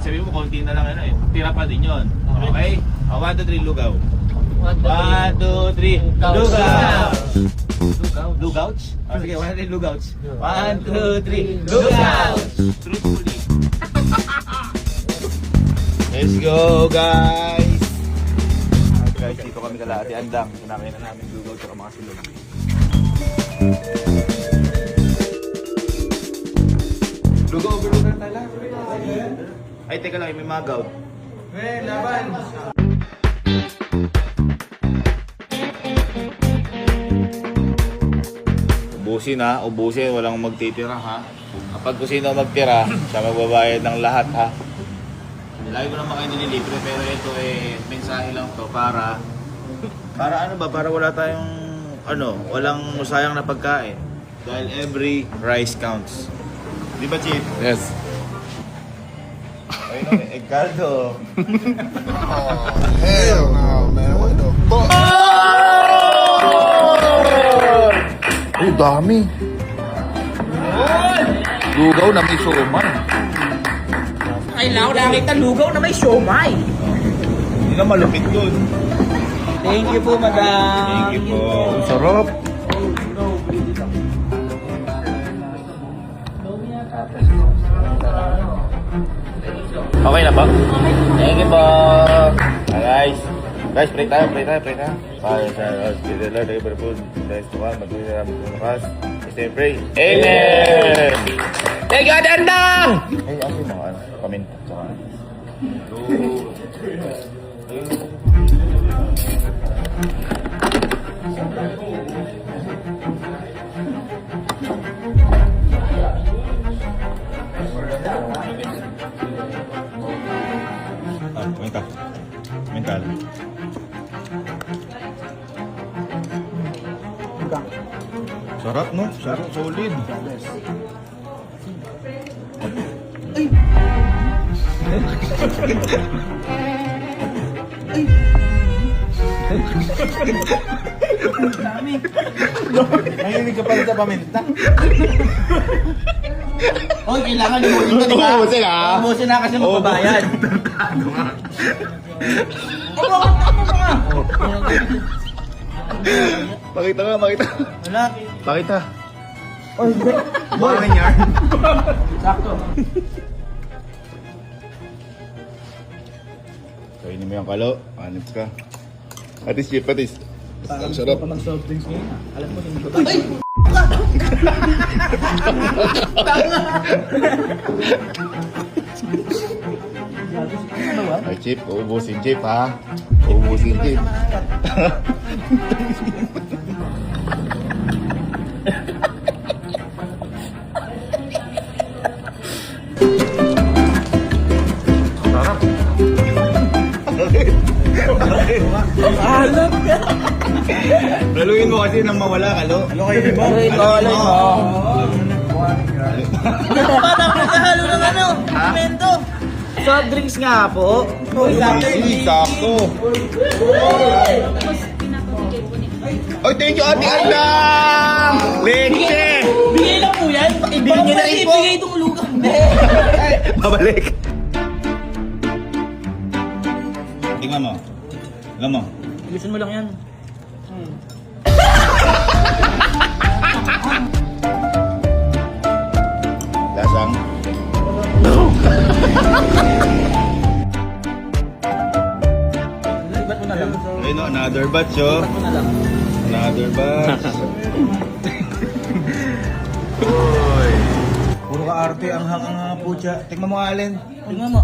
sabihin mo, konti na lang ano eh. Tira pa din yun. Okay? 1, 2, 3, lugaw. 1, 2, 3, lugaw! Lugouts? Sige, 1, 2, 3, lugouts. 1, 2, 3, lugouts! Truthfully. Let's go, guys! Guys, dito kami kalahati andang. Kinakain na namin lugaw at mga silog. Lugaw, overload na tayo. Ay, teka lang, may magaw. Laban! Ubusin, walang magtitira ha. Kapag kung sino magtira, siya magbabayad ng lahat ha. Lagi ko naman kayo nililibre, pero ito eh, mensahe lang to para ano ba, para wala tayong walang sayang na pagkain. Dahil every rice counts. Di ba, Chief? Yes. Ayun o, egg caldo. Hell no, man. What the fuck? Oh, dami. Lugaw na may suman. Kailangan ko nakita lugaw na may siomay. Hindi na malupit yun. Thank you po, madam. Thank you po. Sarap. Okay na ba? Thank you po. Guys. Guys, pray tayo. Father, Son, Lord, Spirit, the Lord, every food, bless to one, magiging namin sa lakas. Stay pray. Amen! Thank you, Dandang! Ay, ano yung mga comment? Tsaka mental. Sarap no? Sarap, solid. Mahilig ka pala sa paminta. Oh, kailangan limutin ka, di ba? Ubusin ha? Ubusin na kasi magbabayad. Pakita nga. Wala. Pakita. Oh, bakit yan? Sakto. Kainin mo yung kalo. Anip ka. Atis, Chip, atis. Ang sarap. Pag soft drinks ngayon, alam mo yung Ay, Chip, uubusin Chip ha. Uubusin Chip. Sarap. alam ka. Laluin mo kasi nang mawala kalo. Aloy mo. Parang naghahalo ng mento. Soft drinks nga po. Sakto. Oy, thank you, Ate Andang! Leche! Bigay lang po yan. Ibigay niyo na rin po. Ibigay itong lugaw. Babalik. Tingnan mo. Tingnan mo. Bilisan mo lang yan. Lasang. Libat mo na lang. Ayun, another batch, oh. Libat mo na lang. Another batch. Uy. Puro ka arte ang hangang putya. Tingnan mo, Allen. Tingnan mo.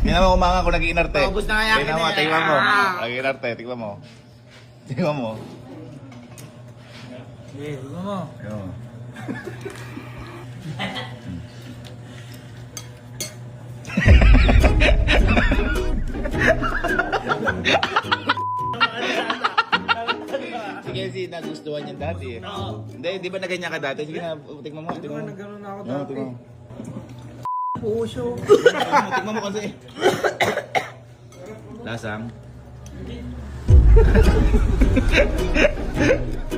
Tingnan mo kumanga kung nag-iinarte. Paubos na kaya Tingnan mo, tingnan mo. Nag-iinarte, tingnan mo. Tingnan mo. Tingnan mo. Ayun. Sige, si nagustuhan niyan dati eh. Hindi, di ba na ganyan ka dati? Sige na, tingnan mo. Tingnan mo. Nagkaroon na ako Tingnan mo, tingnan mo. Puso. Tingnan mo kasi. Lasang.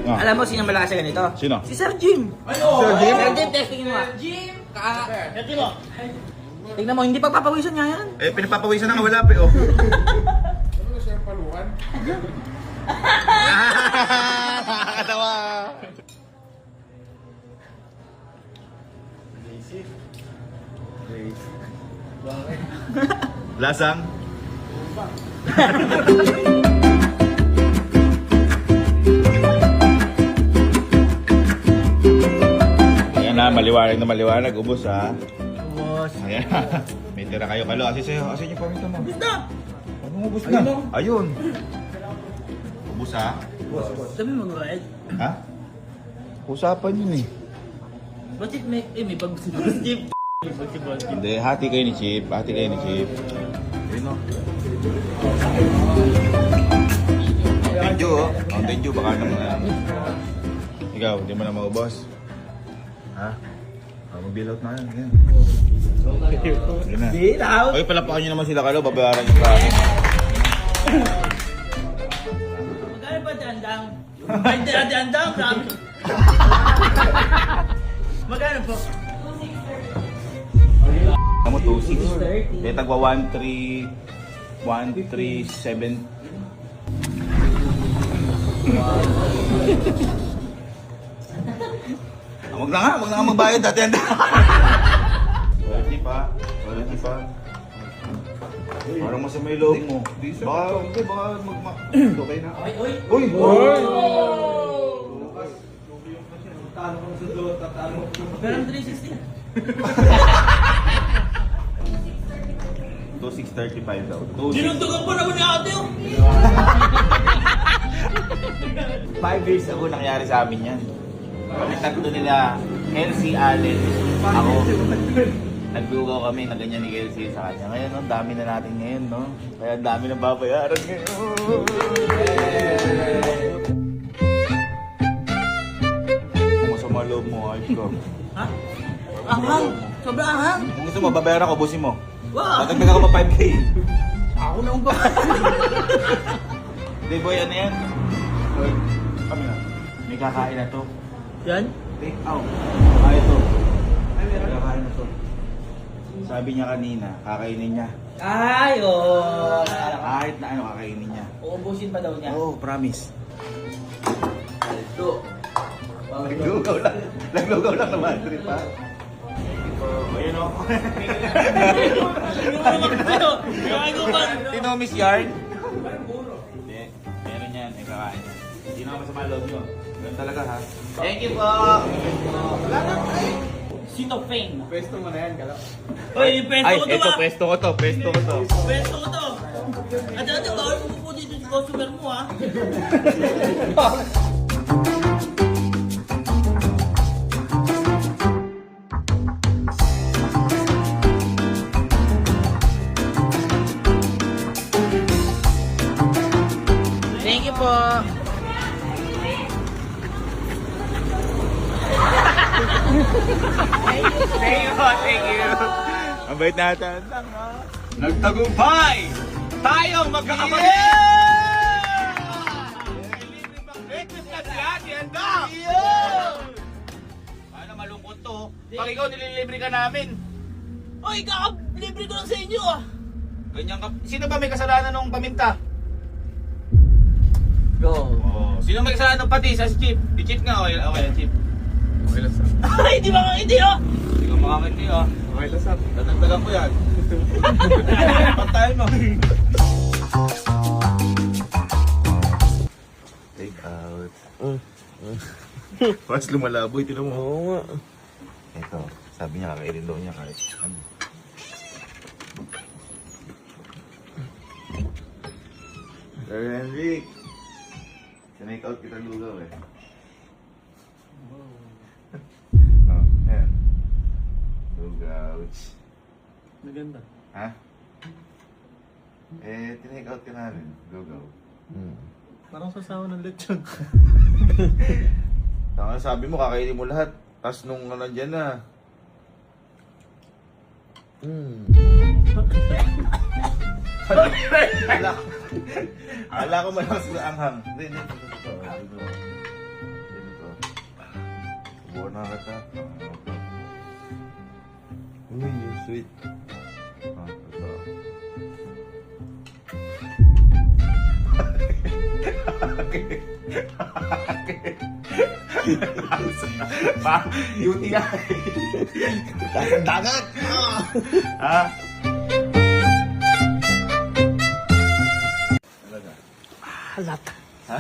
Alam mo sino malakas sa ganito? Sino? Si Sir Jim. Sir Jim? Sir Jim, testingin mo. Jim. Testing mo. Tingnan mo, hindi pagpapawisan niya yan. Eh, pinapapawisan na nga wala pa oh. Ano na siya palukan? Nakakatawa. Lasang? Ayan na, maliwanag, ubos ha. Boss. Ayan. May tira kayo kalo. Asin sa'yo, asin yung paminta mo. Basta! Anong ubos na? Ayun. Ubos ha? Sabi mo mag-ride. Ha? Usapan yun eh. Bakit may pag si Chip? Hindi, hati kayo ni Chip. Hati kayo ni Chip. Ayun o. Thank you oh. Thank you. Baka naman. Ikaw, hindi mo na maubos. Ha? Mag-bill out na yan. Yan. Sige na. Bilaw! Ay, palapakan nyo naman sila kalo. Babayaran nyo sa akin. Magkano ba dandang? Ay, dandang! Grabe! Magkano po? Ano mo, 2.6. Kaya tagwa 1.3.7. Wag na nga magbayad dati. Quality pa. Parang masama yung loob mo. Baka okay na. Oy! Uy! Magkano 360? 2,635 daw. Dinundugan pa naman ni ate oh! 5 years ago nangyari sa amin yan. Kami tatlo nila, Kelsey, Allen, ako. Naglugaw kami na ganyan ni Kelsey sa kanya. Ngayon, no, dami na natin ngayon, no? Kaya dami na babayaran ngayon. Kung masama loob mo, ayos ko. Ha? Ahang! Sobrang ahang! Kung gusto mo, babayaran ko, busin mo. Wow! Matagdag ako pa 5K. Ako na ang ba? Hindi, boy, ano yan? Boy, kami na. May kakain na to. Yan? Take out. Kaya to. Kakain na to. Sabi niya kanina, kakainin niya. Ay, oo! Kahit na ano, kakainin niya. Uubusin pa daw niya. Oo, promise. Aldo! Naglugaw lang naman, trip ha? Ayun o. Yung naman sa'yo! Kaya ko ba? Tinomis yarn? Hindi, meron yan, may kakain yan. Hindi na masama loob nyo. Ganun talaga ha. Thank you po! Wala na, ay! Sino Fame? Pwesto mo na yan, gala. Uy, yung pesto ko to ito, ba? pwesto ko to. Pesto ko to! Ate, bawal mo po dito si customer mo ha? Thank you po! Thank you. Ang bait natin. Nagtagumpay! Tayong magkakapatid! Breakfast na si Ate Andang! Paano malungkot to? Pag ikaw nililibre ka namin. Uy, kakalibre ko lang sa inyo ah! Ganyan ka. Sino ba may kasalanan ng paminta? Go! Oh, sino may kasalanan ng pati? Sa si Chip. Si Chip nga. Okay, Chip. Okay lang, sir. Ay, di ba nga hindi oh! Hindi ka makakiti ah. Okay lang, sir. Dadagdagan ko yan. Pantayan mo. Take out. Mas lumalaboy, tinan mo. Oo nga. Ito, sabi niya kakainin daw niya kahit ano. Sir Henrik, sinake out kita lugaw eh. Oh, ayan. Lugaw. Maganda. Ha? Eh, tinake out ka namin. Lugaw. Parang sasawa ng lechon. Tama, sabi mo, kakainin mo lahat. Tapos nung nandyan na. Ala ko malakas na anghang. Hindi. Dito. Subukan na kita. Uy, you're sweet. UTI. Dagat! Ha? Halat. Ha?